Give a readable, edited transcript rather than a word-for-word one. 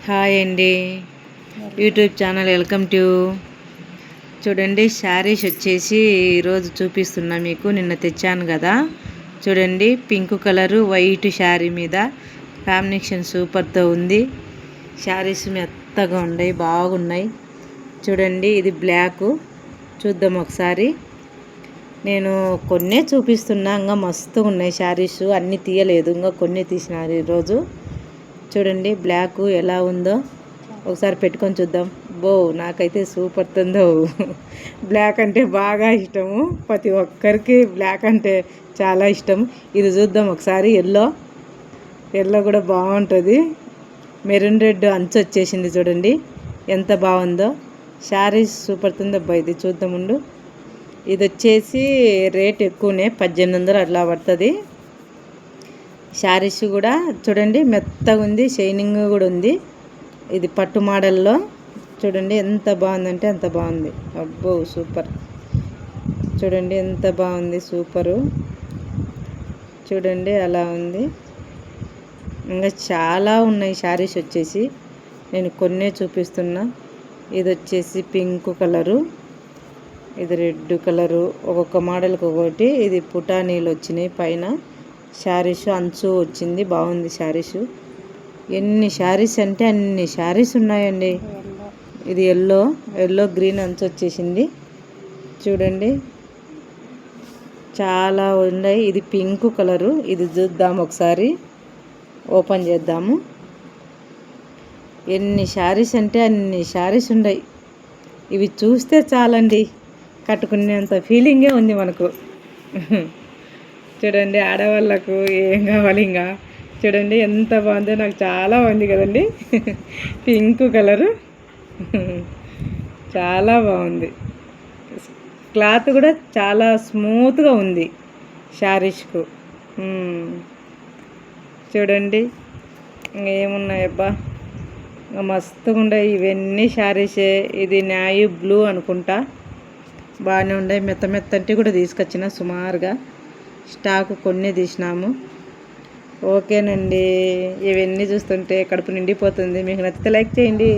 Hi అండి, YouTube channel welcome to. చూడండి, శారీస్ వచ్చేసి ఈరోజు చూపిస్తున్నా మీకు. నిన్న తెచ్చాను కదా, చూడండి పింక్ కలరు వైట్ శారీ మీద కాంబినేషన్ సూపర్తో ఉంది. శారీస్ మెత్తగా ఉన్నాయి, బాగున్నాయి. చూడండి, ఇది బ్లాక్. చూద్దాం ఒకసారి. నేను కొన్నే చూపిస్తున్నా, ఇంకా మస్తుగా ఉన్నాయి శారీస్. అన్నీ తీయలేదు, ఇంకా కొన్ని తీసినారు ఈరోజు. చూడండి బ్లాక్ ఎలా ఉందో ఒకసారి పెట్టుకొని చూద్దాం. నాకైతే సూపర్ ఉందో. బ్లాక్ అంటే బాగా ఇష్టము, ప్రతి ఒక్కరికి బ్లాక్ అంటే చాలా ఇష్టం. ఇది చూద్దాం ఒకసారి. ఎల్లో కూడా బాగుంటుంది. మెరూన్ రెడ్ అంచు వచ్చేసింది, చూడండి ఎంత బాగుందో. శారీస్ సూపర్ ఉందబ్బా. ఇది చూద్దాం ఉండు. ఇది వచ్చేసి రేట్ ఎక్కువనే, 1800 అట్లా పడుతుంది. శారీస్ కూడా చూడండి మెత్తగా ఉంది, షైనింగ్ కూడా ఉంది. ఇది పట్టు మోడల్లో. చూడండి ఎంత బాగుందంటే అంత బాగుంది. అబ్బో సూపర్. చూడండి ఎంత బాగుంది, సూపరు. చూడండి అలా ఉంది. ఇంకా చాలా ఉన్నాయి శారీస్ వచ్చేసి, నేను కొన్నే చూపిస్తున్నా. ఇది వచ్చేసి పింక్ కలరు, ఇది రెడ్ కలరు, ఒక్కొక్క మోడల్కి ఒకటి. ఇది పుటానీలు వచ్చినాయి పైన. శారీస్ అంచు వచ్చింది, బాగుంది శారీస్. ఎన్ని శారీస్ అంటే అన్ని శారీస్ ఉన్నాయండి. ఇది ఎల్లో గ్రీన్ అంచు వచ్చేసింది. చూడండి చాలా ఉన్నాయి. ఇది పింక్ కలరు. ఇది చూద్దాం ఒకసారి, ఓపెన్ చేద్దాము. ఎన్ని శారీస్ అంటే అన్ని శారీస్ ఉన్నాయి. ఇవి చూస్తే చాలండి, కట్టుకునేంత ఫీలింగే ఉంది మనకు. చూడండి, ఆడవాళ్ళకు ఏం కావాలి ఇంకా. చూడండి ఎంత బాగుందో, నాకు చాలా బాగుంది కదండి. పింక్ కలరు చాలా బాగుంది. క్లాత్ కూడా చాలా స్మూత్గా ఉంది శారీస్కు. చూడండి ఏమున్నాయబ్బా, మస్తుగా ఉన్నాయి. ఇవన్నీ శారీసే. ఇది నాయీ బ్లూ అనుకుంటా, బాగానే ఉన్నాయి. మెత్తంటి కూడా తీసుకొచ్చిన సుమారుగా. స్టాకు కొన్ని తీసినాము. ఓకేనండి, ఇవన్నీ చూస్తుంటే కడుపు నిండిపోతుంది. మీకు నచ్చితే లైక్ చేయండి.